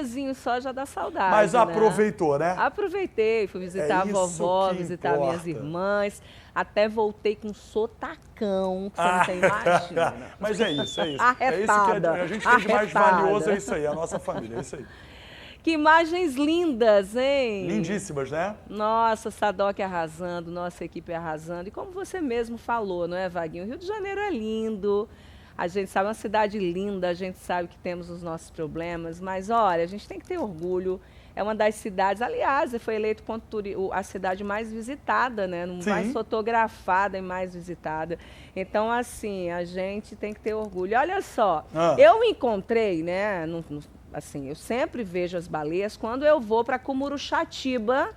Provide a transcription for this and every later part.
diazinho só já dá saudade, Mas né? aproveitou, né? Aproveitei, fui visitar a vovó, que visitar importa. minhas irmãs, até voltei com sotacão, que você não tem imagina. Mas é isso, é isso. Arretada, É isso que a gente tem de mais arretada. valioso, é isso aí, a nossa família, é isso aí. Que imagens lindas, hein? Lindíssimas, né? Nossa, Sadoc arrasando, nossa equipe arrasando. E como você mesmo falou, não é, Vaguinho? O Rio de Janeiro é lindo, a gente sabe, é uma cidade linda, a gente sabe que temos os nossos problemas, mas olha, a gente tem que ter orgulho. É uma das cidades, aliás, foi eleito a cidade mais visitada, né? Mais fotografada e mais visitada. Então, assim, a gente tem que ter orgulho. Olha só, eu me encontrei, né? Assim, eu sempre vejo as baleias quando eu vou para Cumuruxatiba,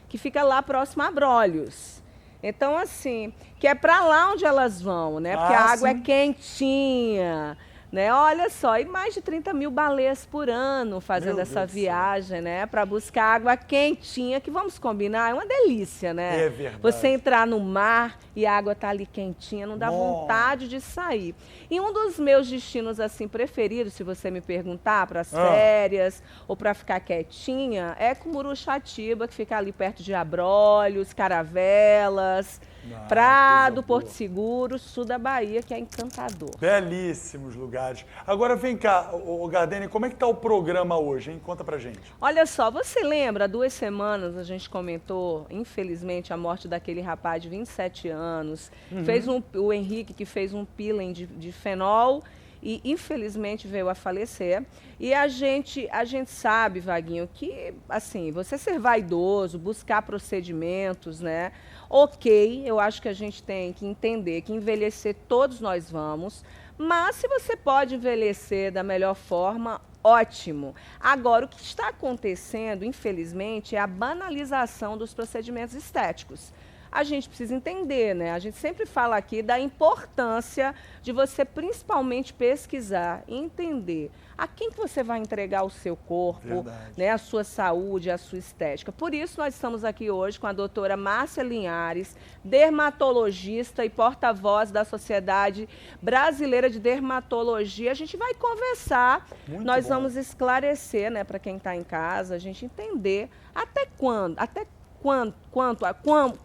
que fica lá próximo a Abrolhos. Então, assim, que é para lá onde elas vão, né? Porque a água é quentinha, né? Olha só, e mais de 30 mil baleias por ano fazendo essa viagem, né? Para buscar água quentinha, que vamos combinar, é uma delícia, né? É verdade. Você entrar no mar e a água tá ali quentinha, não dá vontade de sair. E um dos meus destinos, assim, preferidos, se você me perguntar, para as férias ou para ficar quietinha, é Cumuruxatiba, que fica ali perto de Abrolhos, Caravelas, Prado, Porto Seguro, sul da Bahia, que é encantador. Belíssimos lugares. Agora vem cá, Gardênia, como é que tá o programa hoje, hein? Conta pra gente. Olha só, você lembra, há 2 semanas a gente comentou, infelizmente, a morte daquele rapaz de 27 anos. Fez o Henrique, que fez um peeling de fenol e infelizmente veio a falecer. E a gente sabe, Vaguinho, que assim, você ser vaidoso, buscar procedimentos, né? Ok, eu acho que a gente tem que entender que envelhecer todos nós vamos, mas se você pode envelhecer da melhor forma, ótimo. Agora, o que está acontecendo, infelizmente, é a banalização dos procedimentos estéticos. A gente precisa entender, né? A gente sempre fala aqui da importância de você principalmente pesquisar e entender a quem que você vai entregar o seu corpo, né? A sua saúde, a sua estética. Por isso nós estamos aqui hoje com a doutora Márcia Linhares, dermatologista e porta-voz da Sociedade Brasileira de Dermatologia. A gente vai conversar, nós vamos esclarecer, né, para quem está em casa, a gente entender até quando,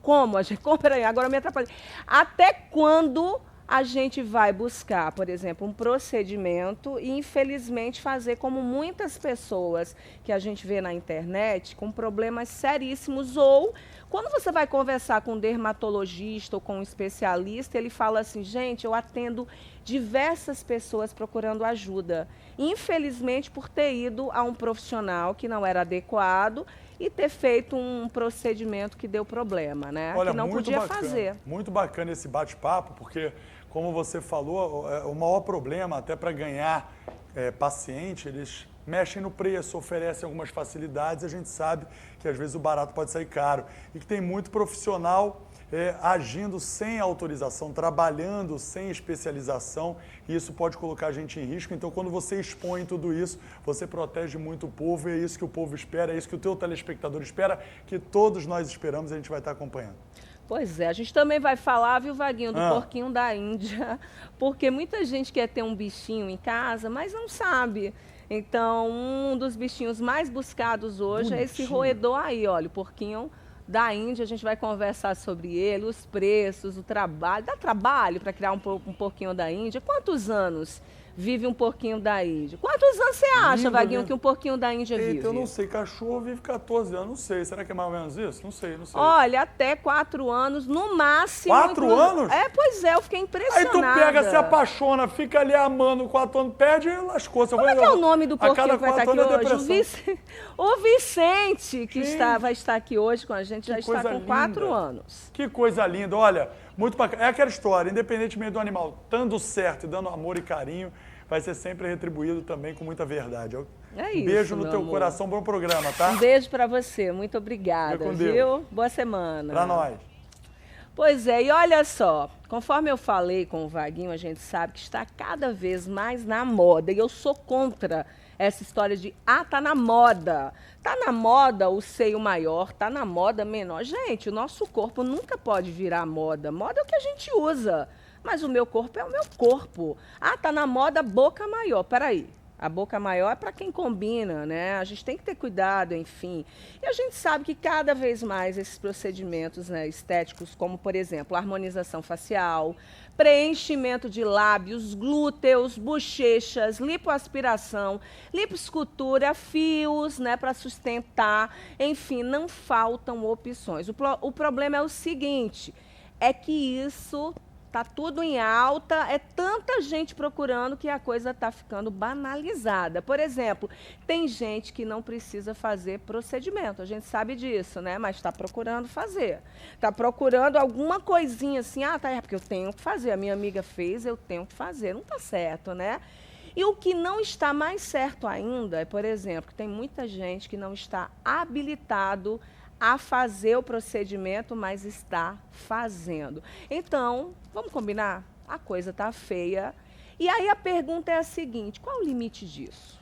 como a gente, peraí, agora eu me atrapalhei. Até quando a gente vai buscar, por exemplo, um procedimento e, infelizmente, fazer como muitas pessoas que a gente vê na internet com problemas seríssimos, ou quando você vai conversar com um dermatologista ou com um especialista, ele fala assim, gente, eu atendo diversas pessoas procurando ajuda. Infelizmente, por ter ido a um profissional que não era adequado e ter feito um procedimento que deu problema, né? Olha, que não podia fazer. Muito bacana esse bate-papo, porque, como você falou, o maior problema, até para ganhar paciente, eles mexem no preço, oferecem algumas facilidades, a gente sabe que às vezes o barato pode sair caro. E que tem muito profissional agindo sem autorização, trabalhando sem especialização, e isso pode colocar a gente em risco. Então, quando você expõe tudo isso, você protege muito o povo, e é isso que o povo espera, é isso que o teu telespectador espera, que todos nós esperamos, e a gente vai estar acompanhando. Pois é, a gente também vai falar, viu, Vaguinho, do porquinho da Índia, porque muita gente quer ter um bichinho em casa, mas não sabe. Então, um dos bichinhos mais buscados hoje é esse roedor aí, olha, o porquinho da Índia. A gente vai conversar sobre ele, os preços, o trabalho. Dá trabalho para criar um porquinho da Índia? Quantos anos vive um porquinho da Índia? Quantos anos você acha, Vaguinho, que um porquinho da Índia vive? Eu não sei, cachorro vive 14 anos, não sei. Será que é mais ou menos isso? Não sei. Olha, até 4 anos, no máximo. 4 anos? Pois é, eu fiquei impressionada. Aí tu pega, se apaixona, fica ali amando 4 anos, perde e lascou. Como é que é o nome do porquinho que vai estar aqui hoje? O Vicente, que vai estar aqui hoje com a gente, já está com 4 anos. Que coisa linda, olha, muito bacana. É aquela história, independentemente do animal, dando certo e dando amor e carinho, vai ser sempre retribuído também com muita verdade. É isso, beijo no teu coração, bom programa, tá? Um beijo para você, muito obrigada, viu? Boa semana. Para nós. Pois é, e olha só, conforme eu falei com o Vaguinho, a gente sabe que está cada vez mais na moda, e eu sou contra essa história de, tá na moda. Tá na moda o seio maior, tá na moda menor. Gente, o nosso corpo nunca pode virar moda. Moda é o que a gente usa. Mas o meu corpo é o meu corpo. Tá na moda boca maior. Peraí, A boca maior é para quem combina, né? A gente tem que ter cuidado, enfim. E a gente sabe que cada vez mais esses procedimentos, né, estéticos, como, por exemplo, harmonização facial, preenchimento de lábios, glúteos, bochechas, lipoaspiração, lipoescultura, fios, né, para sustentar, enfim, não faltam opções. O problema é o seguinte, é que isso tá tudo em alta, é tanta gente procurando que a coisa está ficando banalizada. Por exemplo, tem gente que não precisa fazer procedimento, a gente sabe disso, né? Mas está procurando fazer. Está procurando alguma coisinha assim, tá, é porque eu tenho que fazer, a minha amiga fez, eu tenho que fazer. Não está certo, né? E o que não está mais certo ainda é, por exemplo, que tem muita gente que não está habilitado a fazer o procedimento, mas está fazendo. Então, vamos combinar? A coisa está feia. E aí a pergunta é a seguinte, qual o limite disso?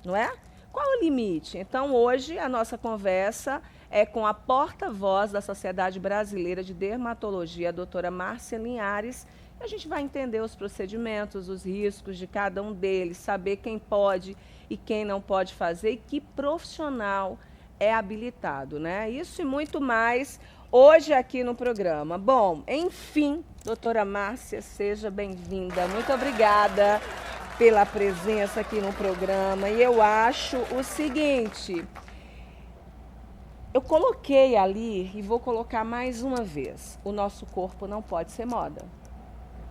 Não é? Qual o limite? Então, hoje, a nossa conversa é com a porta-voz da Sociedade Brasileira de Dermatologia, a doutora Márcia Linhares. A gente vai entender os procedimentos, os riscos de cada um deles, saber quem pode e quem não pode fazer e que profissional é habilitado, né? Isso e muito mais hoje aqui no programa. Bom, enfim, doutora Márcia, seja bem-vinda. Muito obrigada pela presença aqui no programa. E eu acho o seguinte, eu coloquei ali e vou colocar mais uma vez, o nosso corpo não pode ser moda.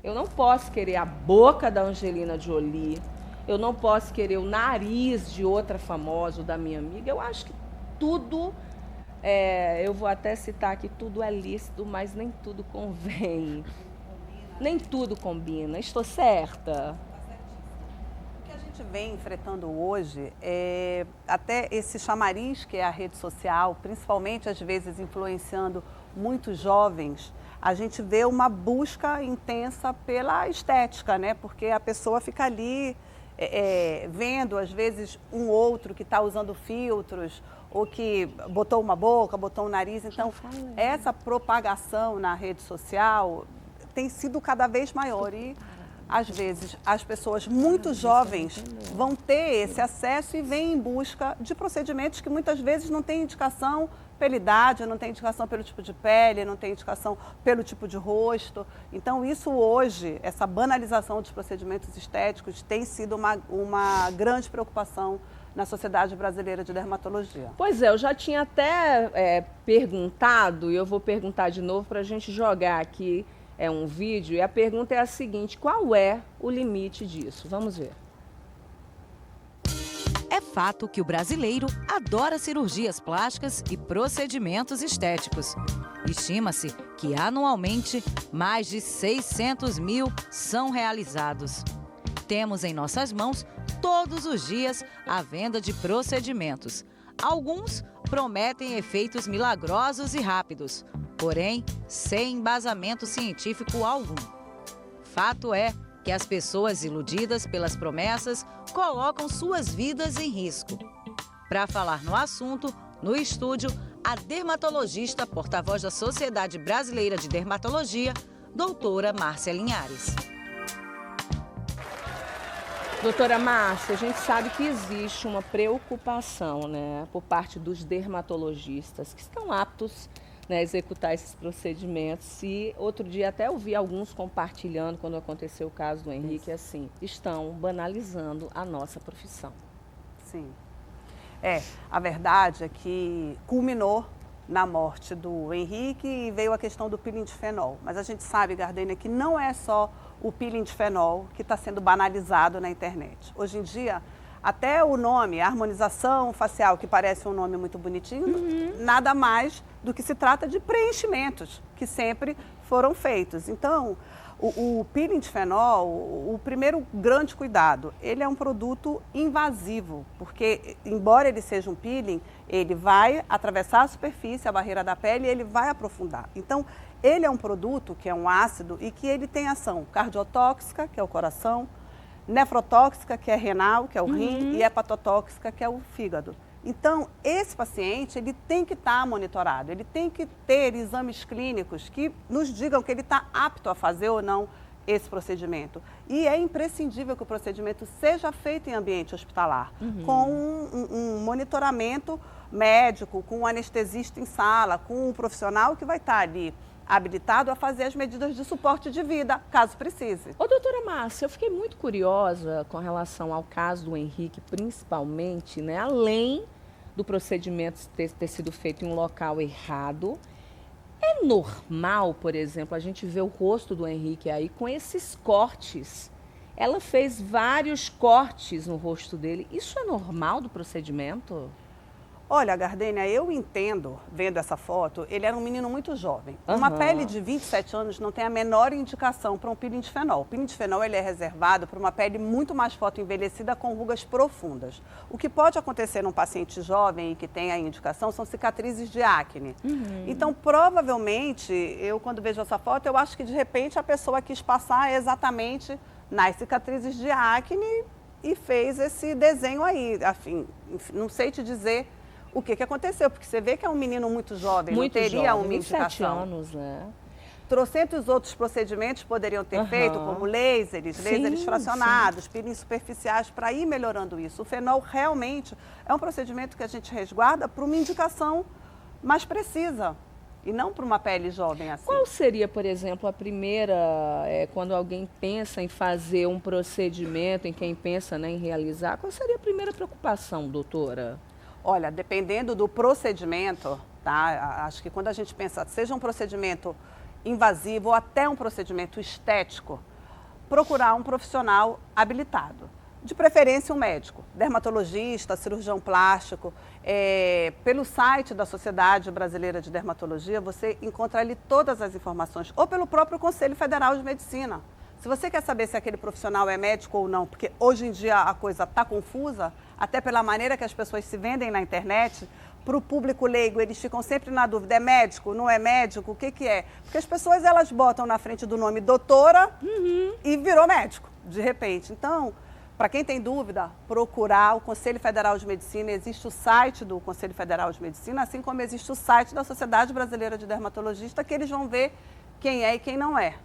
Eu não posso querer a boca da Angelina Jolie, eu não posso querer o nariz de outra famosa ou da minha amiga. Eu acho que tudo, eu vou até citar aqui, tudo é lícito, mas nem tudo convém. Nem tudo combina. Estou certa? O que a gente vem enfrentando hoje é até esse chamariz que é a rede social, principalmente às vezes influenciando muitos jovens, a gente vê uma busca intensa pela estética, né? Porque a pessoa fica ali vendo, às vezes, um outro que está usando filtros, ou que botou uma boca, botou um nariz. Então, essa propagação na rede social tem sido cada vez maior. E, às vezes, as pessoas muito jovens vão ter esse acesso e vêm em busca de procedimentos que muitas vezes não têm indicação pela idade, não tem indicação pelo tipo de pele, não tem indicação pelo tipo de rosto. Então, isso hoje, essa banalização dos procedimentos estéticos tem sido uma grande preocupação na Sociedade Brasileira de Dermatologia. Pois é, eu já tinha até perguntado, e eu vou perguntar de novo para a gente jogar aqui um vídeo, e a pergunta é a seguinte, qual é o limite disso? Vamos ver. É fato que o brasileiro adora cirurgias plásticas e procedimentos estéticos. Estima-se que anualmente mais de 600 mil são realizados. Temos em nossas mãos todos os dias a venda de procedimentos. Alguns prometem efeitos milagrosos e rápidos, porém sem embasamento científico algum. Fato é que as pessoas iludidas pelas promessas colocam suas vidas em risco. Para falar no assunto, no estúdio, a dermatologista, porta-voz da Sociedade Brasileira de Dermatologia, doutora Márcia Linhares. Doutora Márcia, a gente sabe que existe uma preocupação, né, por parte dos dermatologistas que estão aptos, né, a executar esses procedimentos. E outro dia até eu vi alguns compartilhando, quando aconteceu o caso do Henrique, assim, estão banalizando a nossa profissão. Sim. A verdade é que culminou na morte do Henrique e veio a questão do peeling de fenol. Mas a gente sabe, Gardênia, que não é só o peeling de fenol que está sendo banalizado na internet. Hoje em dia, até o nome, a harmonização facial, que parece um nome muito bonitinho, nada mais do que se trata de preenchimentos que sempre foram feitos. Então, o peeling de fenol, o primeiro grande cuidado, ele é um produto invasivo, porque embora ele seja um peeling, ele vai atravessar a superfície, a barreira da pele, e ele vai aprofundar. Então, ele é um produto que é um ácido e que ele tem ação cardiotóxica, que é o coração, nefrotóxica, que é renal, que é o rim, e hepatotóxica, que é o fígado. Então, esse paciente, ele tem que estar monitorado, ele tem que ter exames clínicos que nos digam que ele está apto a fazer ou não esse procedimento. E é imprescindível que o procedimento seja feito em ambiente hospitalar, com um monitoramento médico, com um anestesista em sala, com um profissional que vai estar ali habilitado a fazer as medidas de suporte de vida, caso precise. Ô, doutora Márcia, eu fiquei muito curiosa com relação ao caso do Henrique, principalmente, né? Além do procedimento ter sido feito em um local errado, é normal, por exemplo, a gente ver o rosto do Henrique aí com esses cortes. Ela fez vários cortes no rosto dele. Isso é normal do procedimento? Olha, Gardênia, eu entendo, vendo essa foto, ele era um menino muito jovem. Uma pele de 27 anos não tem a menor indicação para um peeling de fenol. O peeling de fenol ele é reservado para uma pele muito mais fotoenvelhecida com rugas profundas. O que pode acontecer num paciente jovem e que tem a indicação são cicatrizes de acne. Então, provavelmente, eu quando vejo essa foto, eu acho que de repente a pessoa quis passar exatamente nas cicatrizes de acne e fez esse desenho aí. Enfim, não sei te dizer o que aconteceu, porque você vê que é um menino muito jovem, Muito não teria jovem, uma 27 indicação. anos, né? Trocentos outros procedimentos poderiam ter feito, como lasers fracionados, peelings superficiais, para ir melhorando isso. O fenol realmente é um procedimento que a gente resguarda para uma indicação mais precisa e não para uma pele jovem assim. Qual seria, por exemplo, a primeira, quando alguém pensa em fazer um procedimento, em quem pensa, né, em realizar, qual seria a primeira preocupação, doutora? Olha, dependendo do procedimento, tá? Acho que quando a gente pensa, seja um procedimento invasivo ou até um procedimento estético, procurar um profissional habilitado. De preferência um médico, dermatologista, cirurgião plástico. Pelo site da Sociedade Brasileira de Dermatologia, você encontra ali todas as informações, ou pelo próprio Conselho Federal de Medicina. Se você quer saber se aquele profissional é médico ou não, porque hoje em dia a coisa está confusa, até pela maneira que as pessoas se vendem na internet, para o público leigo, eles ficam sempre na dúvida, é médico, não é médico, o que que é? Porque as pessoas, elas botam na frente do nome doutora e virou médico, de repente. Então, para quem tem dúvida, procurar o Conselho Federal de Medicina, existe o site do Conselho Federal de Medicina, assim como existe o site da Sociedade Brasileira de Dermatologista, que eles vão ver quem é e quem não é.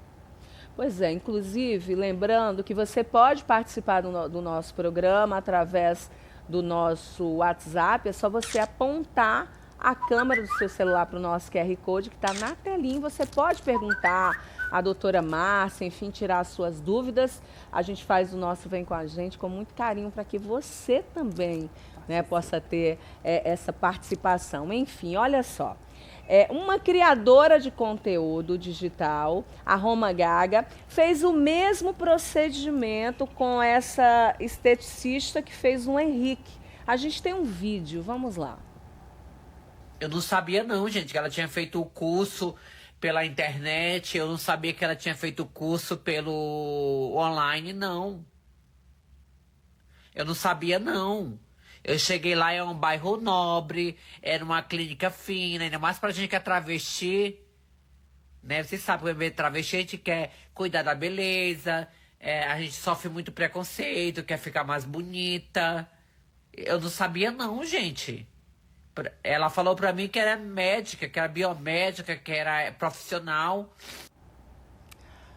Pois é, inclusive, lembrando que você pode participar do nosso programa através do nosso WhatsApp, é só você apontar a câmera do seu celular para o nosso QR Code que está na telinha. Você pode perguntar à doutora Márcia, enfim, tirar as suas dúvidas. A gente faz o nosso Vem com a Gente com muito carinho para que você também, né, possa ter essa participação. Enfim, olha só. Uma criadora de conteúdo digital, a Roma Gaga, fez o mesmo procedimento com essa esteticista que fez o Henrique. A gente tem um vídeo, vamos lá. Eu não sabia não, gente, que ela tinha feito o curso pela internet, eu não sabia que ela tinha feito o curso pelo online, não. Eu não sabia não. Eu cheguei lá, é um bairro nobre, era uma clínica fina, ainda mais pra gente que é travesti, né? Você sabe que o travesti a gente quer cuidar da beleza, a gente sofre muito preconceito, quer ficar mais bonita. Eu não sabia não, gente. Ela falou pra mim que era médica, que era biomédica, que era profissional.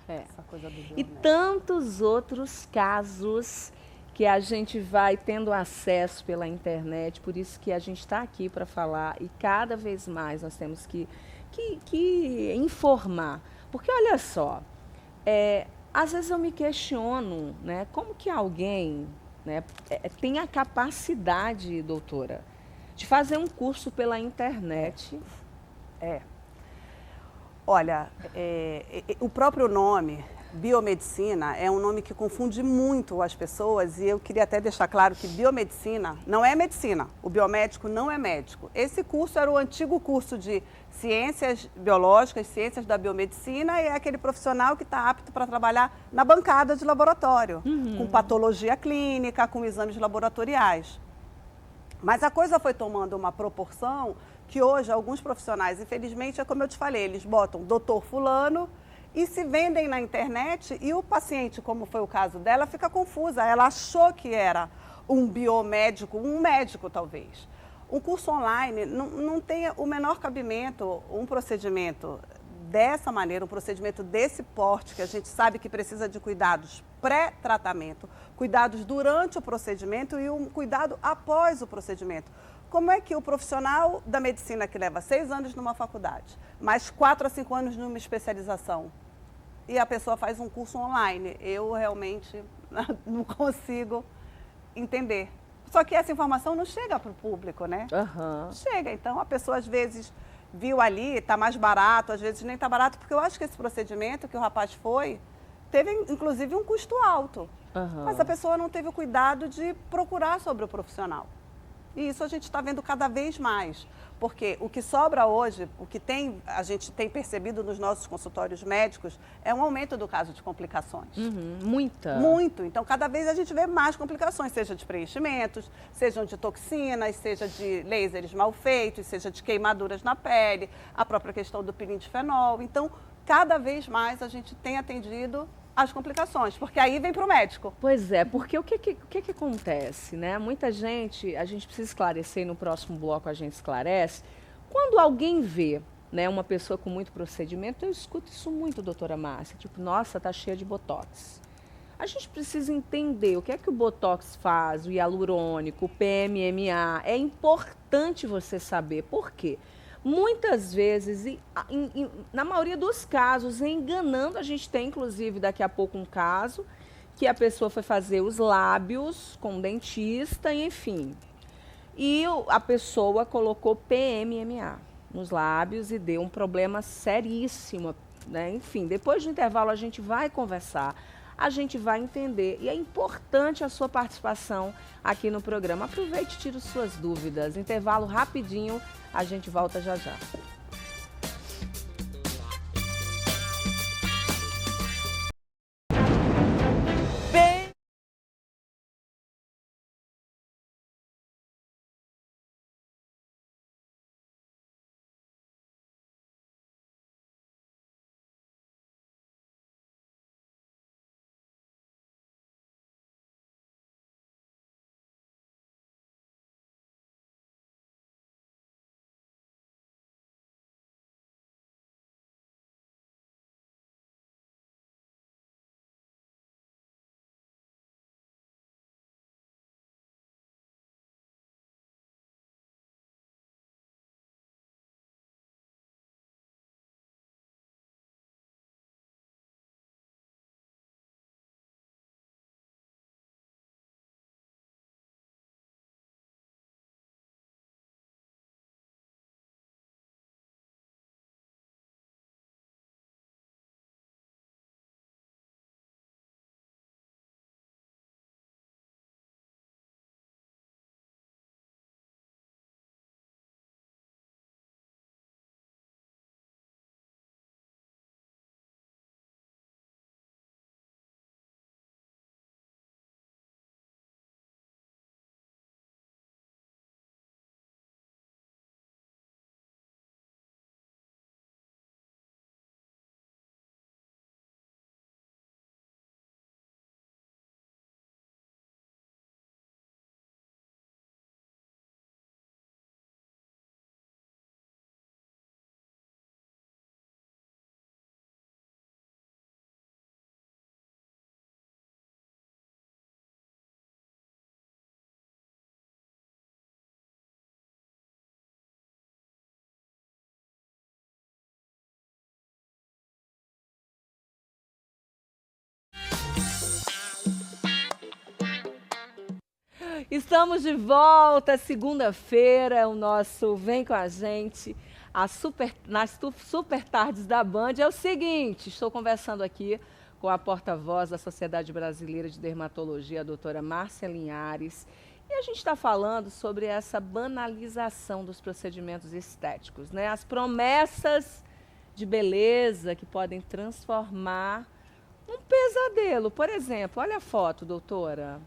Essa coisa do E tantos outros casos que a gente vai tendo acesso pela internet, por isso que a gente está aqui para falar e cada vez mais nós temos que informar. Porque olha só, às vezes eu me questiono, né, como que alguém, né, tem a capacidade, doutora, de fazer um curso pela internet. Olha, o próprio nome, biomedicina, é um nome que confunde muito as pessoas e eu queria até deixar claro que biomedicina não é medicina, o biomédico não é médico. Esse curso era o antigo curso de ciências biológicas, ciências da biomedicina, e é aquele profissional que está apto para trabalhar na bancada de laboratório, com patologia clínica, com exames laboratoriais. Mas a coisa foi tomando uma proporção que hoje alguns profissionais, infelizmente, é como eu te falei, eles botam doutor fulano e se vendem na internet e o paciente, como foi o caso dela, fica confusa. Ela achou que era um biomédico, um médico talvez. Um curso online não tem o menor cabimento, um procedimento dessa maneira, um procedimento desse porte, que a gente sabe que precisa de cuidados pré-tratamento, cuidados durante o procedimento e um cuidado após o procedimento. Como é que o profissional da medicina que leva 6 anos numa faculdade, mais 4 a 5 anos numa especialização, e a pessoa faz um curso online? Eu realmente não consigo entender. Só que essa informação não chega para o público, né? Aham. Chega, então a pessoa às vezes viu ali, está mais barato, às vezes nem está barato, porque eu acho que esse procedimento que o rapaz foi, teve inclusive um custo alto. Aham. Mas a pessoa não teve o cuidado de procurar sobre o profissional. E isso a gente está vendo cada vez mais, porque o que sobra hoje, a gente tem percebido nos nossos consultórios médicos, é um aumento do caso de complicações. Muita. Muito. Então, cada vez a gente vê mais complicações, seja de preenchimentos, sejam de toxinas, seja de lasers mal feitos, seja de queimaduras na pele, a própria questão do peeling de fenol. Então, cada vez mais a gente tem atendido as complicações, porque aí vem para o médico. Pois é, porque o que acontece, né? Muita gente, a gente precisa esclarecer, e no próximo bloco a gente esclarece, quando alguém vê, né, uma pessoa com muito procedimento, eu escuto isso muito, doutora Márcia, tipo, nossa, tá cheia de botox. A gente precisa entender o que é que o botox faz, o hialurônico, o PMMA, é importante você saber, por quê? Muitas vezes, na maioria dos casos, enganando, a gente tem inclusive daqui a pouco um caso que a pessoa foi fazer os lábios com o dentista, enfim. E a pessoa colocou PMMA nos lábios e deu um problema seríssimo, né? Enfim, depois do intervalo a gente vai conversar, a gente vai entender. E é importante a sua participação aqui no programa. Aproveite e tire suas dúvidas. Intervalo rapidinho, a gente volta já já. Estamos de volta, segunda-feira, é o nosso Vem com a Gente, nas super tardes da Band. É o seguinte, estou conversando aqui com a porta-voz da Sociedade Brasileira de Dermatologia, a doutora Márcia Linhares, e a gente está falando sobre essa banalização dos procedimentos estéticos, né? As promessas de beleza que podem transformar um pesadelo. Por exemplo, olha a foto, doutora.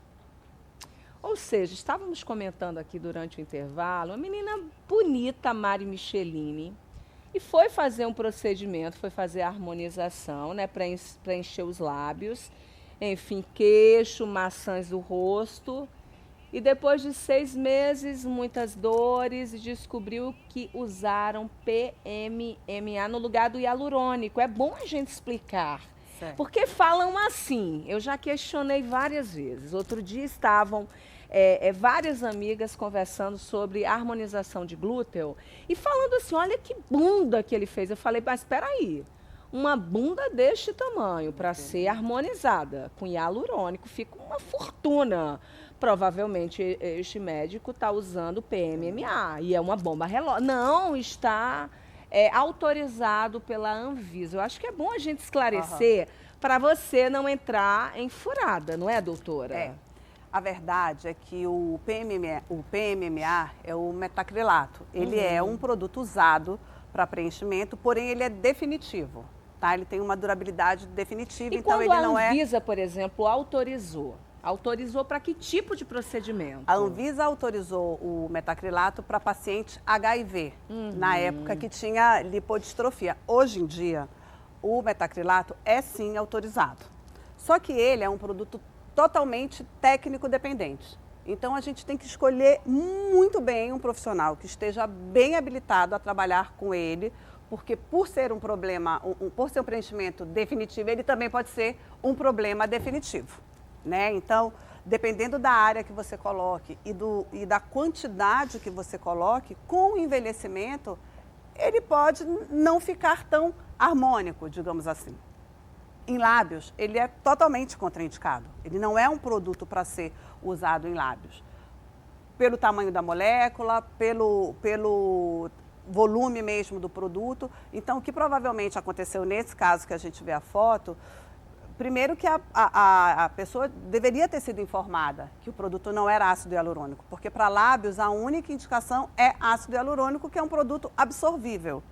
Ou seja, estávamos comentando aqui durante o intervalo, uma menina bonita, Mari Michelini, e foi fazer um procedimento, foi fazer a harmonização, né, para encher os lábios, enfim, queixo, maçãs do rosto, E depois de 6 meses, muitas dores, e descobriu que usaram PMMA no lugar do hialurônico. É bom a gente explicar. Certo. Porque falam assim, eu já questionei várias vezes. Outro dia estavam várias amigas conversando sobre harmonização de glúteo e falando assim, olha que bunda que ele fez. Eu falei, mas espera aí, uma bunda deste tamanho para ser harmonizada com hialurônico fica uma fortuna. Provavelmente este médico está usando PMMA e é uma bomba relógio. Não está autorizado pela Anvisa. Eu acho que é bom a gente esclarecer para você não entrar em furada, não é, doutora? É. A verdade é que o PMMA é o metacrilato. Ele é um produto usado para preenchimento, porém ele é definitivo, tá? Ele tem uma durabilidade definitiva, E então quando ele a não é... Anvisa, por exemplo, autorizou? Autorizou para que tipo de procedimento? A Anvisa autorizou o metacrilato para paciente HIV, na época que tinha lipodistrofia. Hoje em dia, o metacrilato é sim autorizado. Só que ele é um produto totalmente técnico dependente. Então a gente tem que escolher muito bem um profissional que esteja bem habilitado a trabalhar com ele, porque por ser um problema, por ser um preenchimento definitivo, ele também pode ser um problema definitivo, né? Então, dependendo da área que você coloque e da quantidade que você coloque, com o envelhecimento, ele pode não ficar tão harmônico, digamos assim. Em lábios, ele é totalmente contraindicado. Ele não é um produto para ser usado em lábios. Pelo tamanho da molécula, pelo volume mesmo do produto. Então, o que provavelmente aconteceu nesse caso que a gente vê a foto, primeiro que a pessoa deveria ter sido informada que o produto não era ácido hialurônico, porque para lábios a única indicação é ácido hialurônico, que é um produto absorvível.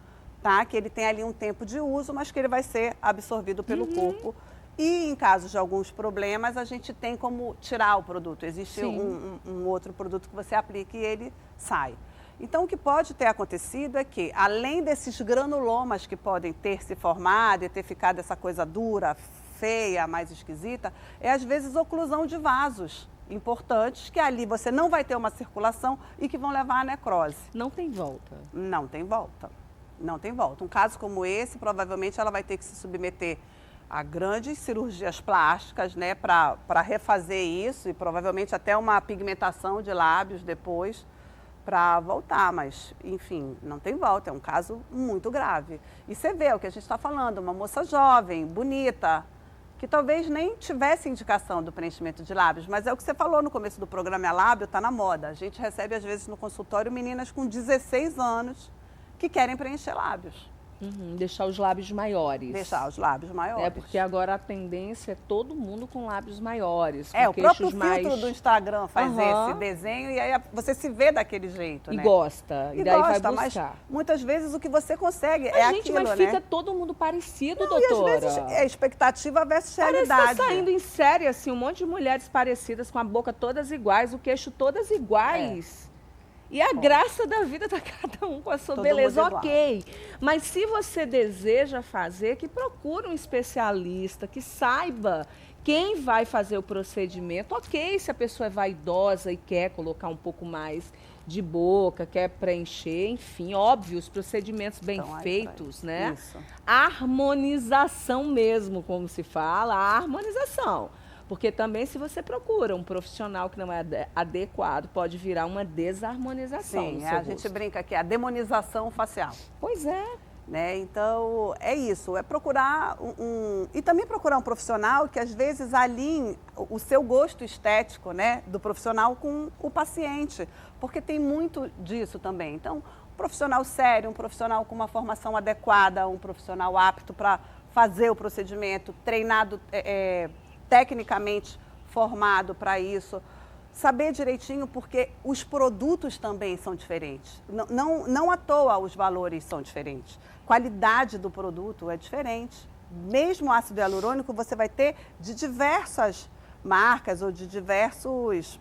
Tá? Que ele tem ali um tempo de uso, mas que ele vai ser absorvido pelo corpo. E em casos de alguns problemas, a gente tem como tirar o produto. Existe um outro produto que você aplica e ele sai. Então, o que pode ter acontecido é que, além desses granulomas que podem ter se formado e ter ficado essa coisa dura, feia, mais esquisita, é às vezes oclusão de vasos importantes, que ali você não vai ter uma circulação e que vão levar à necrose. Não tem volta. Não tem volta. Não tem volta. Um caso como esse, provavelmente ela vai ter que se submeter a grandes cirurgias plásticas, né, para refazer isso e provavelmente até uma pigmentação de lábios depois para voltar, mas enfim, não tem volta, é um caso muito grave. E você vê o que a gente está falando, uma moça jovem, bonita, que talvez nem tivesse indicação do preenchimento de lábios, mas é o que você falou no começo do programa, é lábio, está na moda. A gente recebe às vezes no consultório meninas com 16 anos, que querem preencher lábios. Deixar os lábios maiores. Deixar os lábios maiores. É, porque agora a tendência é todo mundo com lábios maiores. É, com o próprio queixos mais... filtro do Instagram faz esse desenho e aí você se vê daquele jeito, E né? gosta, e daí gosta, vai buscar. mas muitas vezes o que você consegue Mas, é gente, aquilo, mas né? fica todo mundo parecido, Não, doutora. e às vezes é expectativa versus Parece que realidade. tá saindo em série, assim, um monte de mulheres parecidas, com a boca todas iguais, o queixo todas iguais. E a graça da vida tá cada um com a sua Todo beleza, mundo ok. Mas se você deseja fazer, que procure um especialista, que saiba quem vai fazer o procedimento. Ok, se a pessoa é vaidosa e quer colocar um pouco mais de boca, quer preencher, enfim, óbvio, os procedimentos bem Então, aí feitos, vai. né? Isso. Harmonização mesmo, como se fala, a harmonização. Porque também, se você procura um profissional que não é adequado, pode virar uma desarmonização. Sim, no a seu gente rosto. brinca que é a demonização facial. Pois é. Né? Então, é isso, é procurar e também procurar um profissional que às vezes alinhe o seu gosto estético, né, do profissional com o paciente, porque tem muito disso também. Então, um profissional sério, um profissional com uma formação adequada, um profissional apto para fazer o procedimento, treinado tecnicamente formado para isso. Saber direitinho, porque os produtos também são diferentes. Não à toa os valores são diferentes. Qualidade do produto é diferente. Mesmo o ácido hialurônico você vai ter de diversas marcas ou de diversos...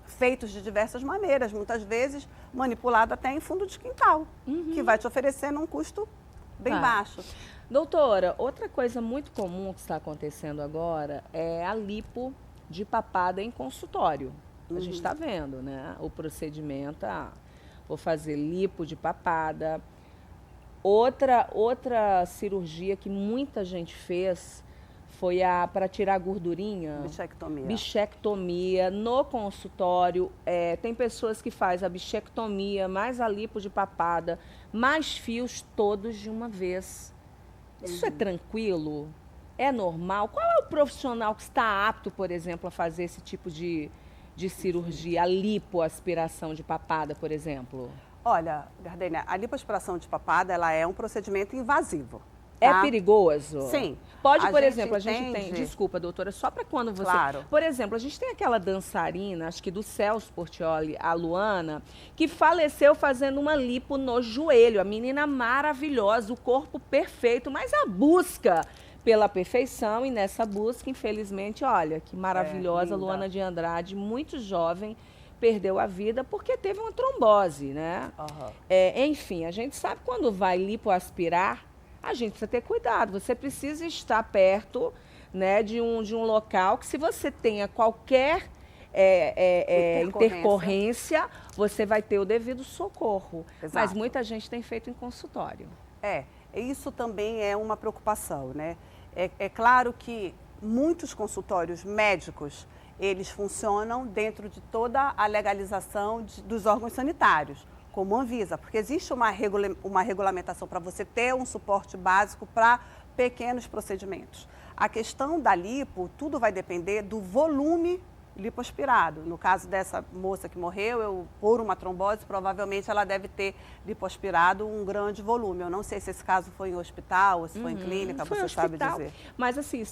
feitos de diversas maneiras, muitas vezes manipulado até em fundo de quintal, que vai te oferecer num custo bem baixo. Doutora, outra coisa muito comum que está acontecendo agora é a lipo de papada em consultório. A gente está vendo, né? O procedimento, vou fazer lipo de papada. Outra cirurgia que muita gente fez foi para tirar a gordurinha. Bichectomia. Bichectomia no consultório. Tem pessoas que fazem a bichectomia, mais a lipo de papada, mais fios todos de uma vez. Isso é tranquilo? É normal? Qual é o profissional que está apto, por exemplo, a fazer esse tipo de cirurgia? A lipoaspiração de papada, por exemplo? Olha, Gardênia, a lipoaspiração de papada, ela é um procedimento invasivo. É tá? perigoso? Sim. Pode, por gente exemplo, a gente tem... Desculpa, doutora, só para quando você... Claro. Por exemplo, a gente tem aquela dançarina, acho que do Celso Portiolli, a Luana, que faleceu fazendo uma lipo no joelho. A menina maravilhosa, o corpo perfeito, mas a busca pela perfeição, e nessa busca, infelizmente, olha, que maravilhosa, Luana de Andrade, muito jovem, perdeu a vida porque teve uma trombose, né? Enfim, a gente sabe quando vai lipoaspirar, a gente precisa ter cuidado. Você precisa estar perto, né, de um local que, se você tenha qualquer intercorrência, você vai ter o devido socorro. Exato. Mas muita gente tem feito em consultório. Isso também é uma preocupação, né? É claro que muitos consultórios médicos, eles funcionam dentro de toda a legalização dos órgãos sanitários, como a Anvisa, porque existe uma regulamentação para você ter um suporte básico para pequenos procedimentos. A questão da lipo, tudo vai depender do volume lipoaspirado. No caso dessa moça que morreu, por uma trombose, provavelmente ela deve ter lipoaspirado um grande volume. Eu não sei se esse caso foi em hospital ou se foi em clínica, você sabe dizer. Mas assim,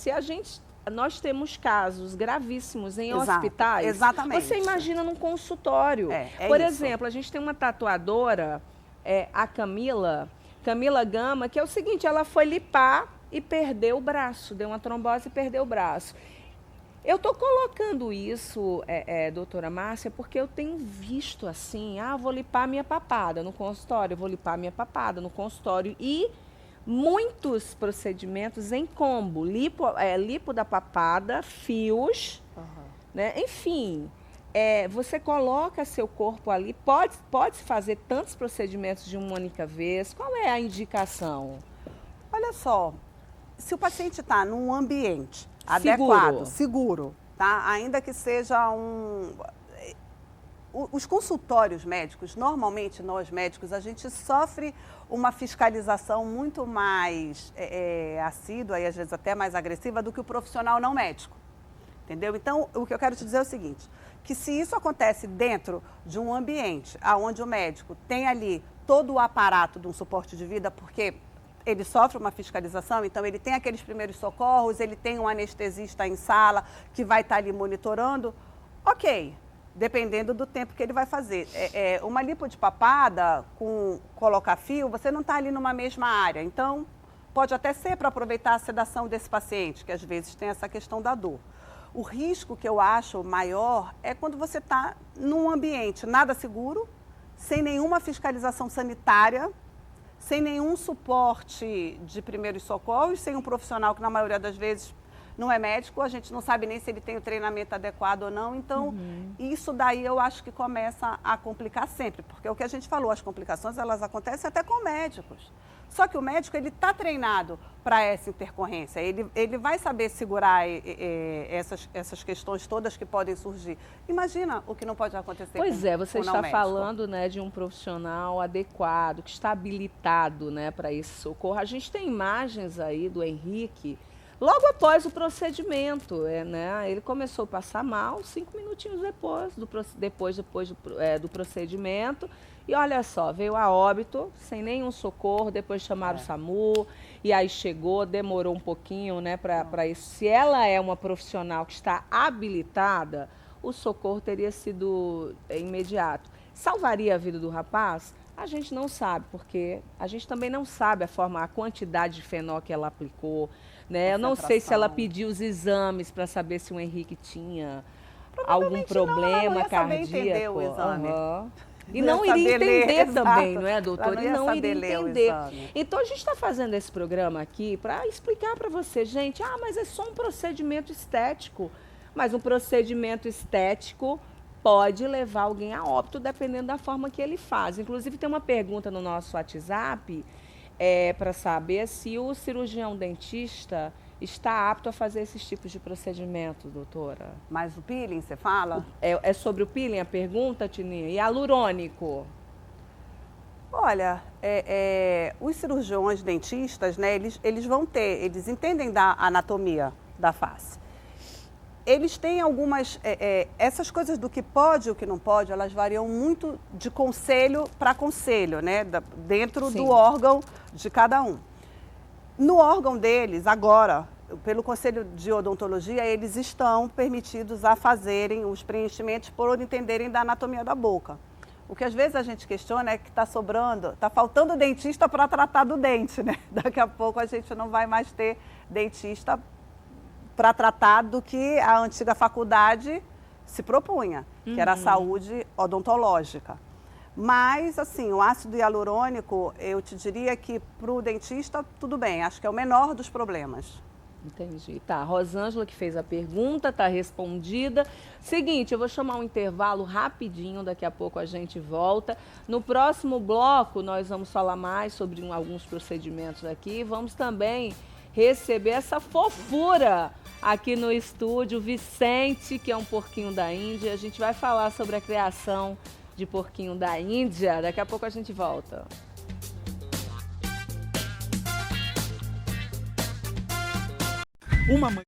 nós temos casos gravíssimos em Exato, hospitais. exatamente. Você imagina num consultório. isso. Por exemplo, a gente tem uma tatuadora, a Camila Gama, que é o seguinte, ela foi lipar e perdeu o braço, deu uma trombose e perdeu o braço. Eu estou colocando isso, doutora Márcia, porque eu tenho visto assim, vou limpar minha papada no consultório, e muitos procedimentos em combo, lipo da papada, fios, né? Enfim, você coloca seu corpo ali, pode fazer tantos procedimentos de uma única vez. Qual é a indicação? Olha só, se o paciente está num ambiente adequado, seguro, tá? Ainda que seja os consultórios médicos, normalmente nós médicos, a gente sofre uma fiscalização muito mais assídua e às vezes até mais agressiva do que o profissional não médico, entendeu? Então, o que eu quero te dizer é o seguinte, que se isso acontece dentro de um ambiente onde o médico tem ali todo o aparato de um suporte de vida, porque ele sofre uma fiscalização, então ele tem aqueles primeiros socorros, ele tem um anestesista em sala que vai estar ali monitorando, ok, dependendo do tempo que ele vai fazer. Uma lipo de papada com colocar fio, você não está ali numa mesma área, então pode até ser para aproveitar a sedação desse paciente, que às vezes tem essa questão da dor. O risco que eu acho maior é quando você está num ambiente nada seguro, sem nenhuma fiscalização sanitária, sem nenhum suporte de primeiros socorros, sem um profissional que na maioria das vezes não é médico, a gente não sabe nem se ele tem o treinamento adequado ou não, então isso daí eu acho que começa a complicar sempre, porque é o que a gente falou, as complicações elas acontecem até com médicos. Só que o médico, ele está treinado para essa intercorrência, ele vai saber segurar essas questões todas que podem surgir. Imagina o que não pode acontecer Pois você com está médico. falando, né, de um profissional adequado, que está habilitado, né, para esse socorro. A gente tem imagens aí do Henrique, logo após o procedimento, né, ele começou a passar mal 5 minutinhos depois do procedimento. E olha só, veio a óbito, sem nenhum socorro, depois chamaram o SAMU, e aí chegou, demorou um pouquinho, né, para isso. Se ela é uma profissional que está habilitada, o socorro teria sido imediato. Salvaria a vida do rapaz? A gente não sabe, porque a gente também não sabe a quantidade de fenol que ela aplicou, né? Eu não sei se ela pediu os exames para saber se o Henrique tinha algum problema cardíaco. Entender o exame. E não iria entender também, não é, doutora? E não iria entender. Então, a gente está fazendo esse programa aqui para explicar para você, gente, mas é só um procedimento estético. Mas um procedimento estético pode levar alguém a óbito, dependendo da forma que ele faz. Inclusive, tem uma pergunta no nosso WhatsApp para saber se o cirurgião dentista está apto a fazer esses tipos de procedimento, doutora. Mas o peeling, você fala? É sobre o peeling a pergunta, Tininha? E hialurônico? Olha, os cirurgiões dentistas, né, eles entendem da anatomia da face. Eles têm algumas, essas coisas do que pode e o que não pode, elas variam muito de conselho para conselho, né, dentro do órgão de cada um. No órgão deles, agora, pelo Conselho de Odontologia, eles estão permitidos a fazerem os preenchimentos por entenderem da anatomia da boca. O que às vezes a gente questiona é que está faltando dentista para tratar do dente, né? Daqui a pouco a gente não vai mais ter dentista para tratar do que a antiga faculdade se propunha, que era a saúde odontológica. Mas, assim, o ácido hialurônico, eu te diria que para o dentista, tudo bem, acho que é o menor dos problemas. Entendi. Tá, Rosângela que fez a pergunta, está respondida. Seguinte, eu vou chamar um intervalo rapidinho, daqui a pouco a gente volta. No próximo bloco, nós vamos falar mais sobre alguns procedimentos aqui. Vamos também receber essa fofura aqui no estúdio, Vicente, que é um porquinho da Índia. A gente vai falar sobre a criação de porquinho da Índia. Daqui a pouco a gente volta. Uma mãe.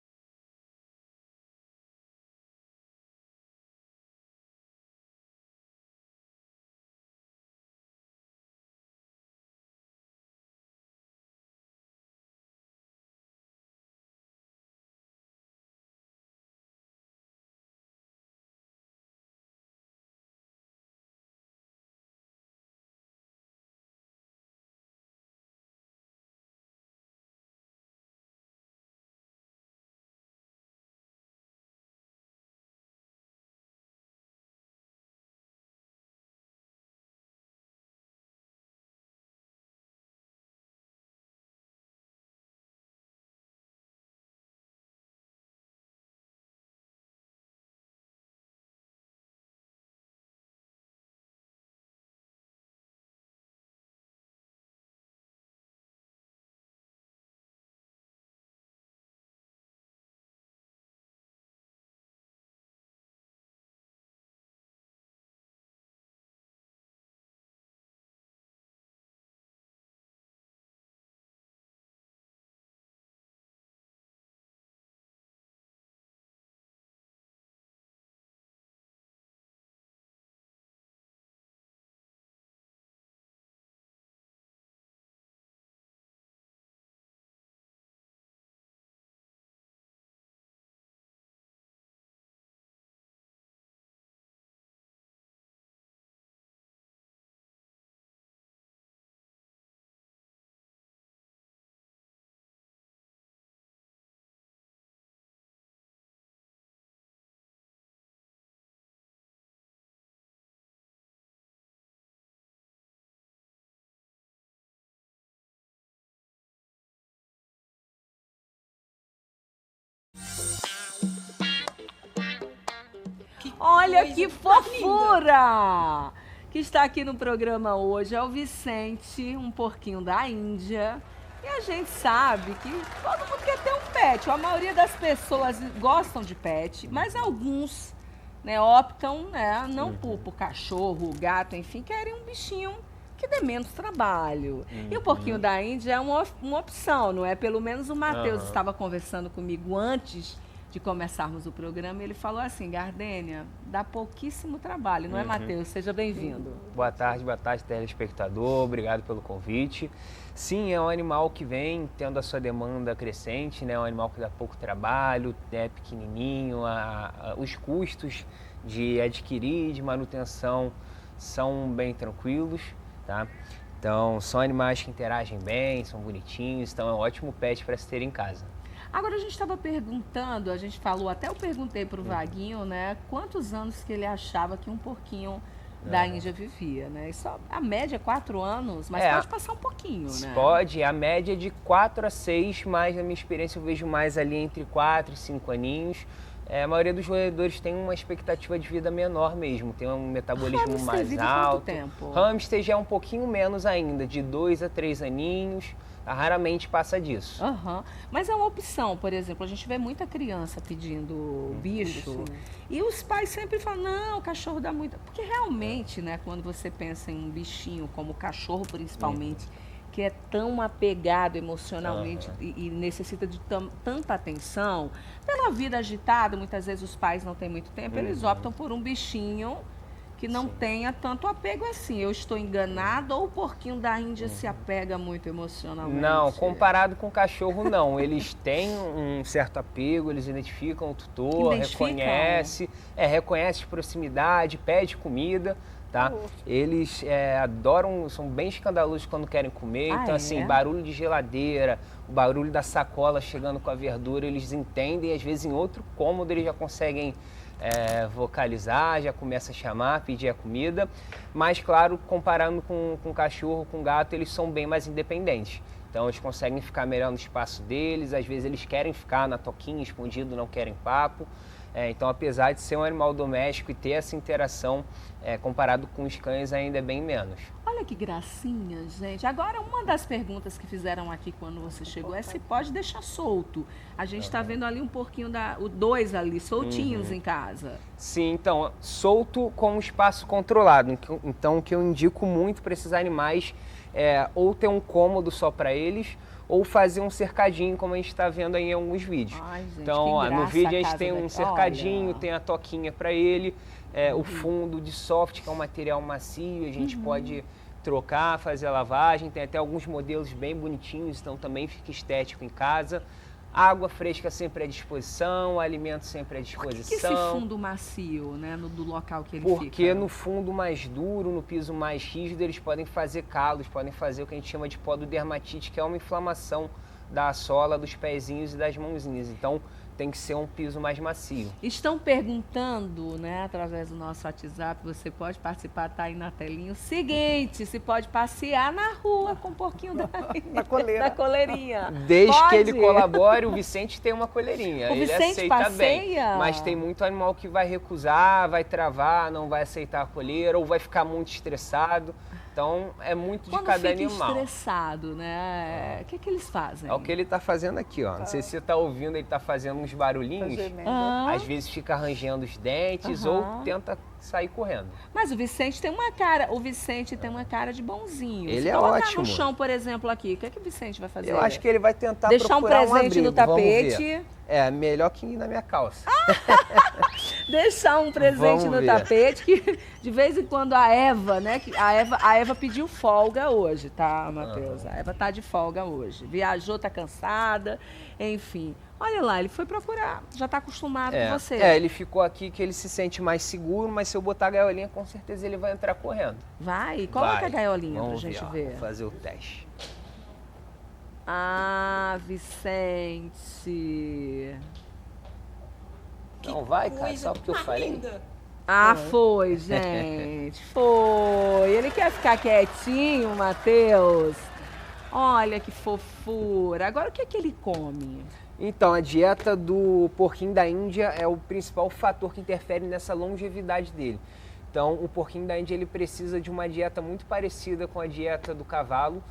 Olha que fofura! Que está aqui no programa hoje é o Vicente, um porquinho da Índia. E a gente sabe que todo mundo quer ter um pet. A maioria das pessoas gostam de pet, mas alguns, né, optam, né, não por cachorro, gato, enfim, querem um bichinho que dê menos trabalho. E o porquinho da Índia é uma opção, não é? Pelo menos o Matheus estava conversando comigo antes de começarmos o programa, ele falou assim: Gardênia, dá pouquíssimo trabalho, não é, Matheus? Seja bem-vindo. Boa tarde, telespectador, obrigado pelo convite. Sim, é um animal que vem tendo a sua demanda crescente, né? É um animal que dá pouco trabalho, é pequenininho, os custos de adquirir, de manutenção são bem tranquilos, tá? Então, são animais que interagem bem, são bonitinhos, então é um ótimo pet para se ter em casa. Agora, a gente estava perguntando, a gente falou, até eu perguntei para o Vaguinho, né, quantos anos que ele achava que um porquinho da Índia vivia, né? Isso, a média é 4 anos, mas pode passar um pouquinho, né? Pode, a média é de 4 a 6, mas na minha experiência eu vejo mais ali entre 4 e 5 aninhos. A maioria dos roedores tem uma expectativa de vida menor mesmo, tem um metabolismo Hamster mais vive alto. quanto tempo? Hamster já é um pouquinho menos ainda, de 2 a 3 aninhos, raramente passa disso. Aham. Mas é uma opção, por exemplo, a gente vê muita criança pedindo bicho e os pais sempre falam, não, o cachorro dá muito. Porque realmente, né, quando você pensa em um bichinho, como o cachorro principalmente, que é tão apegado emocionalmente e necessita de tanta atenção, pela vida agitada, muitas vezes os pais não têm muito tempo, eles optam por um bichinho que não tenha tanto apego assim. Eu estou enganado ou o porquinho da Índia se apega muito emocionalmente? Não, comparado com o cachorro, não. Eles têm um certo apego, eles identificam o tutor, reconhece proximidade, pede comida, tá? Eles adoram, são bem escandalosos quando querem comer. Então, assim, barulho de geladeira, o barulho da sacola chegando com a verdura, eles entendem. Às vezes, em outro cômodo, eles já conseguem vocalizar, já começa a chamar, pedir a comida, mas claro, comparando com cachorro, com gato, eles são bem mais independentes. Então eles conseguem ficar melhor no espaço deles, às vezes eles querem ficar na toquinha, escondido, não querem papo. Então apesar de ser um animal doméstico e ter essa interação, comparado com os cães, ainda é bem menos. Olha que gracinha, gente. Agora, uma das perguntas que fizeram aqui quando você chegou é se pode deixar solto. A gente está vendo ali um porquinho, dois ali, soltinhos em casa. Sim, então, solto com um espaço controlado. Então, o que eu indico muito para esses animais é ou ter um cômodo só para eles, ou fazer um cercadinho, como a gente está vendo aí em alguns vídeos. Ai, gente, então, no vídeo a gente tem um cercadinho, Olha. tem a toquinha para ele, o fundo de soft, que é um material macio, a gente pode trocar, fazer a lavagem, tem até alguns modelos bem bonitinhos, então também fica estético em casa. Água fresca sempre à disposição, alimento sempre à disposição. Por que esse fundo macio, né, do local que ele fica? Porque no fundo mais duro, no piso mais rígido, eles podem fazer calos, podem fazer o que a gente chama de pododermatite, que é uma inflamação da sola, dos pezinhos e das mãozinhas. Então, tem que ser um piso mais macio. Estão perguntando, né, através do nosso WhatsApp, você pode participar, tá aí na telinha, o seguinte, se pode passear na rua com um pouquinho da coleirinha. Desde pode? que ele colabore, o Vicente tem uma coleirinha. O ele Vicente aceita passeia? bem. Mas tem muito animal que vai recusar, vai travar, não vai aceitar a coleira ou vai ficar muito estressado. Então, é muito de cada animal. Quando fica estressado, né? O que eles fazem? É o que ele tá fazendo aqui, ó. Não sei se você tá ouvindo, ele tá fazendo uns barulhinhos. Às vezes fica arranjando os dentes ou tenta sair correndo. Mas o Vicente tem uma cara, de bonzinho. Ele Se é colocar ótimo. no chão, por exemplo, aqui, o que o Vicente vai fazer? Eu acho que ele vai tentar deixar um procurar presente abrigo, no tapete. Melhor que ir na minha calça. Deixar um presente no tapete, que de vez em quando a Eva, né? A Eva pediu folga hoje, tá, Matheus? A Eva tá de folga hoje. Viajou, tá cansada, enfim. Olha lá, ele foi procurar, já tá acostumado com você. Ele ficou aqui que ele se sente mais seguro, mas se eu botar a gaiolinha, com certeza ele vai entrar correndo. Vai? Coloca a gaiolinha Vamos pra gente ver. Vou fazer o teste. Ah, Vicente. Não vai, cara, só porque eu falei. Ah, foi, gente. Foi. Ele quer ficar quietinho, Matheus. Olha que fofura. Agora, o que é que ele come? Então, a dieta do porquinho da Índia é o principal fator que interfere nessa longevidade dele. Então, o porquinho da Índia ele precisa de uma dieta muito parecida com a dieta do cavalo,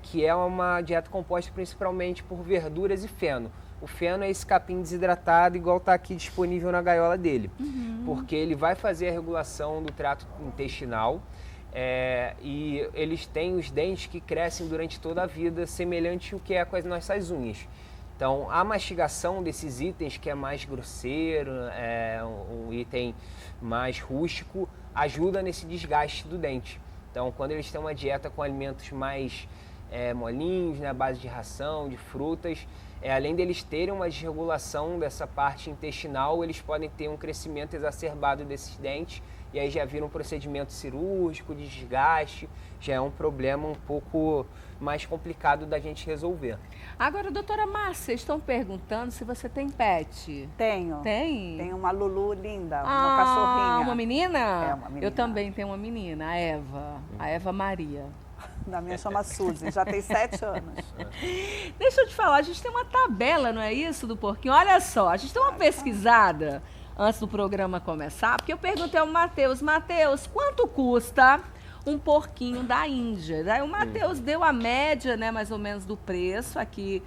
que é uma dieta composta principalmente por verduras e feno. O feno é esse capim desidratado, igual está aqui disponível na gaiola dele, porque ele vai fazer a regulação do trato intestinal e eles têm os dentes que crescem durante toda a vida, semelhante ao que é com as nossas unhas. Então, a mastigação desses itens, que é mais grosseiro, um item mais rústico, ajuda nesse desgaste do dente. Então, quando eles têm uma dieta com alimentos mais molinhos, né, à base de ração, de frutas, além deles terem uma desregulação dessa parte intestinal, eles podem ter um crescimento exacerbado desses dentes e aí já vira um procedimento cirúrgico, de desgaste, já é um problema um pouco mais complicado da gente resolver. Agora, doutora Márcia, estão perguntando se você tem pet. Tenho. Tem? Tenho uma Lulu linda, uma cachorrinha. Uma menina? É, uma menina. Eu também tenho uma menina, a Eva Maria. Da minha chama Suzy, já tem 7 anos. Deixa eu te falar, a gente tem uma tabela, não é isso, do porquinho? Olha só, a gente tem uma pesquisada antes do programa começar, porque eu perguntei ao Matheus, quanto custa um porquinho da Índia? Daí o Matheus deu a média, né, mais ou menos, do preço aqui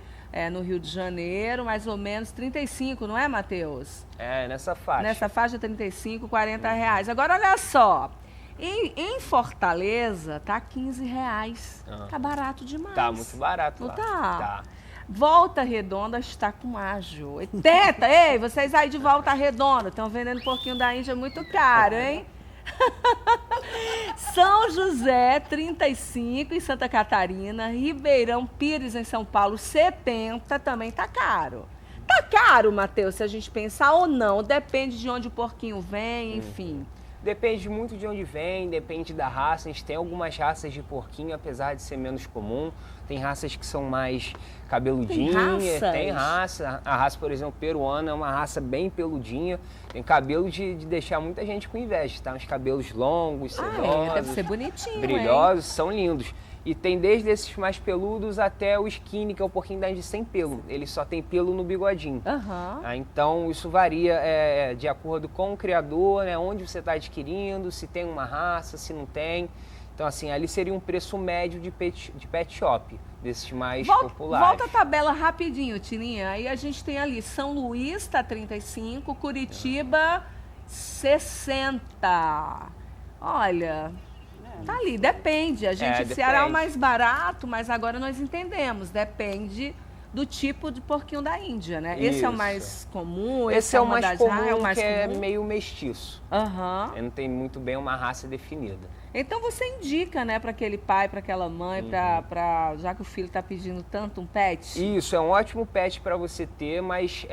no Rio de Janeiro, mais ou menos 35, não é, Matheus? É, nessa faixa. Nessa faixa, 35, 40 reais. Agora, olha só, em Fortaleza, tá 15 reais. Tá barato demais. Tá muito barato não lá. Tá? Volta Redonda está com ágio. Teta, ei, vocês aí de Volta Redonda, estão vendendo porquinho da Índia muito caro, hein? São José, 35 em Santa Catarina, Ribeirão Pires em São Paulo, 70, também tá caro. Tá caro, Matheus, se a gente pensar ou não, depende de onde o porquinho vem, enfim. Depende muito de onde vem, depende da raça. A gente tem algumas raças de porquinho, apesar de ser menos comum. Tem raças que são mais cabeludinhas. Tem raça. A raça, por exemplo, peruana é uma raça bem peludinha. Tem cabelo de deixar muita gente com inveja, tá? Uns cabelos longos, sedosos, deve ser bonitinho, brilhosos, são lindos. E tem desde esses mais peludos até o skinny, que é o porquinho da Índia sem pelo. Ele só tem pelo no bigodinho. Então, isso varia de acordo com o criador, né, onde você está adquirindo, se tem uma raça, se não tem. Então, assim, ali seria um preço médio de pet shop, desses mais populares. Volta a tabela rapidinho, Tininha. Aí a gente tem ali São Luís, tá 35, Curitiba, 60. Olha... Tá ali, depende. A gente, Ceará é o mais barato, mas agora nós entendemos. Depende do tipo de porquinho da Índia, né? Esse é o mais comum, esse é o mais comum, que é meio mestiço. Ele não tem muito bem uma raça definida. Então você indica, né, para aquele pai, para aquela mãe, já que o filho está pedindo tanto um pet? Isso, é um ótimo pet para você ter, mas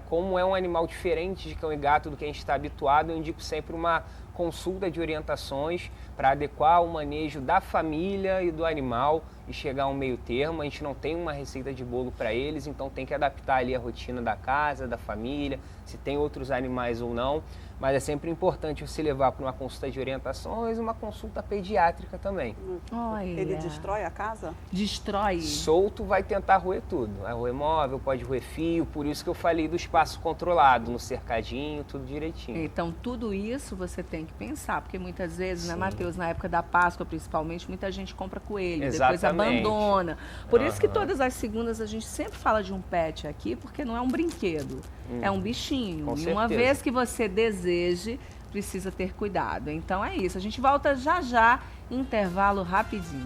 como é um animal diferente de cão e gato do que a gente está habituado, eu indico sempre uma consulta de orientações para adequar o manejo da família e do animal e chegar a um meio termo. A gente não tem uma receita de bolo para eles, então tem que adaptar ali a rotina da casa, da família, se tem outros animais ou não. Mas é sempre importante você levar para uma consulta de orientações, uma consulta pediátrica também. Olha. Ele destrói a casa? Destrói. Solto vai tentar roer tudo. Vai roer móvel, pode roer fio, por isso que eu falei do espaço controlado, no cercadinho, tudo direitinho. Então, tudo isso você tem que pensar, porque muitas vezes, né, Matheus, na época da Páscoa, principalmente, muita gente compra coelho, depois abandona. Por isso que todas as segundas a gente sempre fala de um pet aqui, porque não é um brinquedo, é um bichinho. Com e uma certeza. vez que você deseje, precisa ter cuidado. Então é isso. A gente volta já, intervalo rapidinho.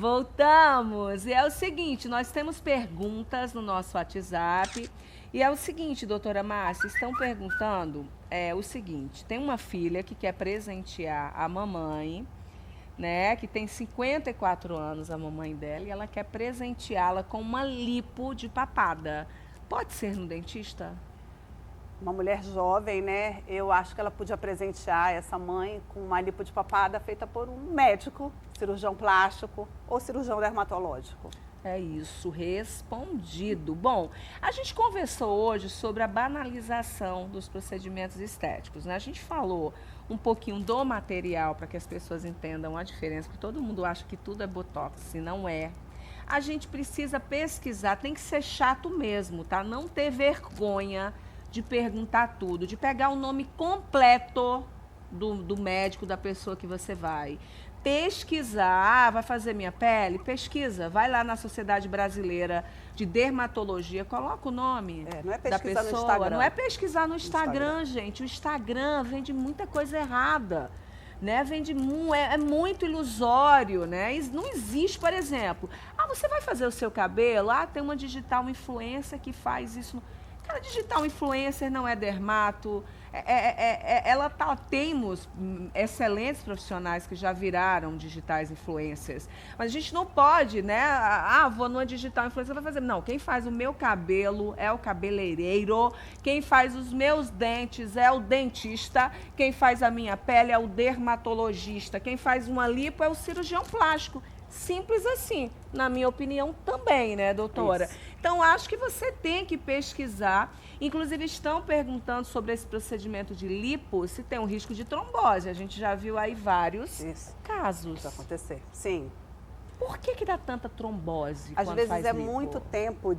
Voltamos! E é o seguinte, nós temos perguntas no nosso WhatsApp. E é o seguinte, doutora Márcia, estão perguntando o seguinte, tem uma filha que quer presentear a mamãe, né, que tem 54 anos, a mamãe dela, e ela quer presenteá-la com uma lipo de papada. Pode ser no dentista? Uma mulher jovem, né? Eu acho que ela podia presentear essa mãe com uma lipo de papada feita por um médico, cirurgião plástico ou cirurgião dermatológico. É isso, respondido. Bom, a gente conversou hoje sobre a banalização dos procedimentos estéticos, né? A gente falou um pouquinho do material para que as pessoas entendam a diferença, porque todo mundo acha que tudo é botox, e não é. A gente precisa pesquisar, tem que ser chato mesmo, tá? Não ter vergonha de perguntar tudo, de pegar o nome completo do médico, da pessoa que você vai. Pesquisar, vai fazer minha pele? Pesquisa, vai lá na Sociedade Brasileira de Dermatologia, coloca o nome não é da pesquisar pessoa. no Instagram. Não é pesquisar no Instagram, gente. O Instagram vende muita coisa errada, né? É muito ilusório, né? Não existe, por exemplo, você vai fazer o seu cabelo, tem uma digital influencer que faz isso. Cara, digital influencer não é dermato. Temos excelentes profissionais que já viraram digitais influencers. Mas a gente não pode, né? Vou numa digital influencer, vai fazer. Não, quem faz o meu cabelo é o cabeleireiro. Quem faz os meus dentes é o dentista. Quem faz a minha pele é o dermatologista. Quem faz uma lipo é o cirurgião plástico. Simples assim, na minha opinião também, né, doutora? Isso. Então, acho que você tem que pesquisar. Inclusive, estão perguntando sobre esse procedimento de lipo, se tem um risco de trombose. A gente já viu aí vários casos. Isso acontecer, sim. Por que dá tanta trombose Às quando vezes faz é lipo? muito tempo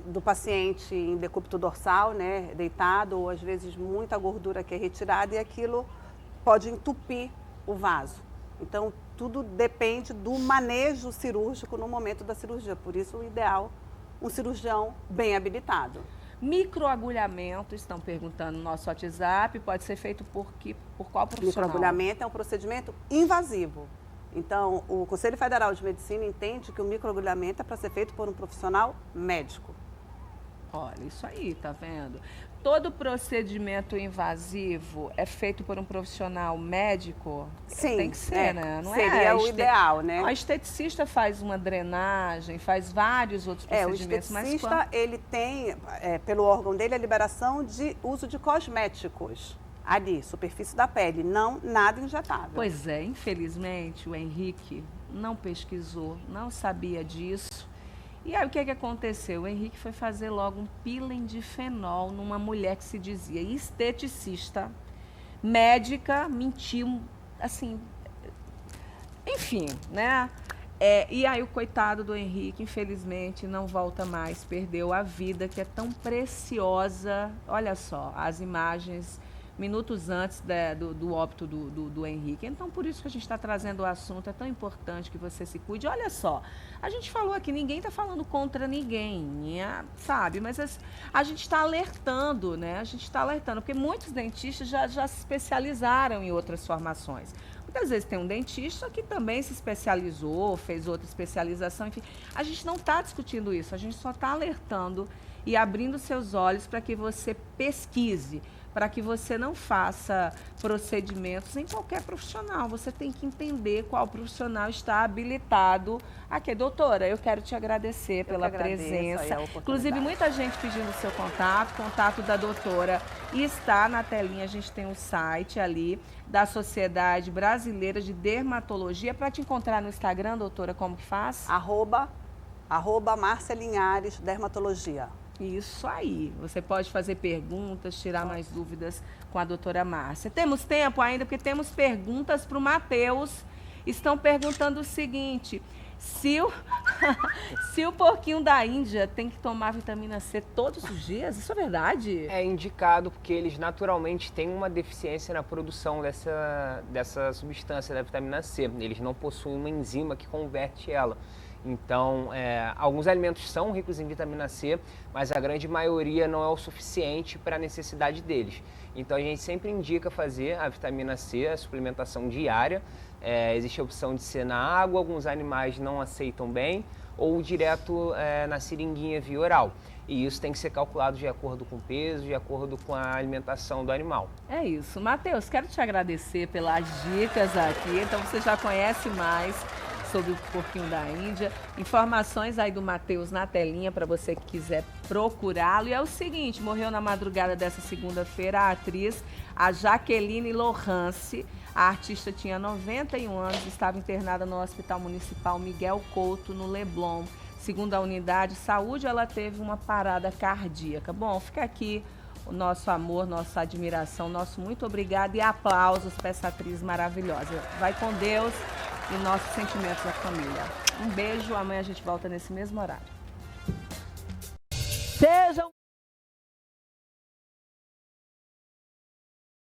do paciente em decúbito dorsal, né, deitado, ou às vezes muita gordura que é retirada e aquilo pode entupir o vaso. Então, tudo depende do manejo cirúrgico no momento da cirurgia. Por isso, o ideal, um cirurgião bem habilitado. Microagulhamento, estão perguntando no nosso WhatsApp, pode ser feito por qual profissional? Microagulhamento é um procedimento invasivo. Então, o Conselho Federal de Medicina entende que o microagulhamento é para ser feito por um profissional médico. Olha, isso aí, tá vendo? Todo procedimento invasivo é feito por um profissional médico? Sim. Tem que ser, né? Não seria o ideal, né? A esteticista faz uma drenagem, faz vários outros procedimentos. O esteticista, ele tem, pelo órgão dele, a liberação de uso de cosméticos ali, superfície da pele, não nada injetável. Pois é, infelizmente, o Henrique não pesquisou, não sabia disso. E aí, o que aconteceu? O Henrique foi fazer logo um peeling de fenol numa mulher que se dizia esteticista, médica, mentiu, assim, enfim, né? E aí, o coitado do Henrique, infelizmente, não volta mais, perdeu a vida, que é tão preciosa. Olha só, as imagens minutos antes do óbito do Henrique. Então, por isso que a gente está trazendo o assunto, é tão importante que você se cuide. Olha só, a gente falou aqui, ninguém está falando contra ninguém, sabe? Mas a gente está alertando, né? A gente está alertando, porque muitos dentistas já se especializaram em outras formações. Muitas vezes tem um dentista que também se especializou, fez outra especialização, enfim. A gente não está discutindo isso, a gente só está alertando e abrindo seus olhos para que você pesquise, para que você não faça procedimentos em qualquer profissional. Você tem que entender qual profissional está habilitado. Aqui, doutora, eu quero te agradecer pela presença. Inclusive, muita gente pedindo o seu contato da doutora está na telinha. A gente tem um site ali da Sociedade Brasileira de Dermatologia. Para te encontrar no Instagram, doutora, como que faz? @ Márcia Linhares Dermatologia. Isso aí. Você pode fazer perguntas, tirar mais dúvidas com a doutora Márcia. Temos tempo ainda, porque temos perguntas para o Matheus. Estão perguntando o seguinte: se o porquinho da Índia tem que tomar vitamina C todos os dias? Isso é verdade? É indicado porque eles naturalmente têm uma deficiência na produção dessa substância da vitamina C. Eles não possuem uma enzima que converte ela. Então, alguns alimentos são ricos em vitamina C, mas a grande maioria não é o suficiente para a necessidade deles. Então, a gente sempre indica fazer a vitamina C, a suplementação diária. Existe a opção de ser na água, alguns animais não aceitam bem, ou direto na seringuinha via oral. E isso tem que ser calculado de acordo com o peso, de acordo com a alimentação do animal. É isso. Matheus, quero te agradecer pelas dicas aqui. Então, você já conhece mais sobre o porquinho da Índia. Informações aí do Matheus na telinha para você que quiser procurá-lo. E é o seguinte, morreu na madrugada dessa segunda-feira a atriz, a Jaqueline Lohance. A artista tinha 91 anos, estava internada no Hospital Municipal Miguel Couto, no Leblon. Segundo a unidade de saúde, ela teve uma parada cardíaca. Bom, fica aqui o nosso amor, nossa admiração, nosso muito obrigado e aplausos para essa atriz maravilhosa. Vai com Deus e nossos sentimentos à família. Um beijo, amanhã a gente volta nesse mesmo horário. Sejam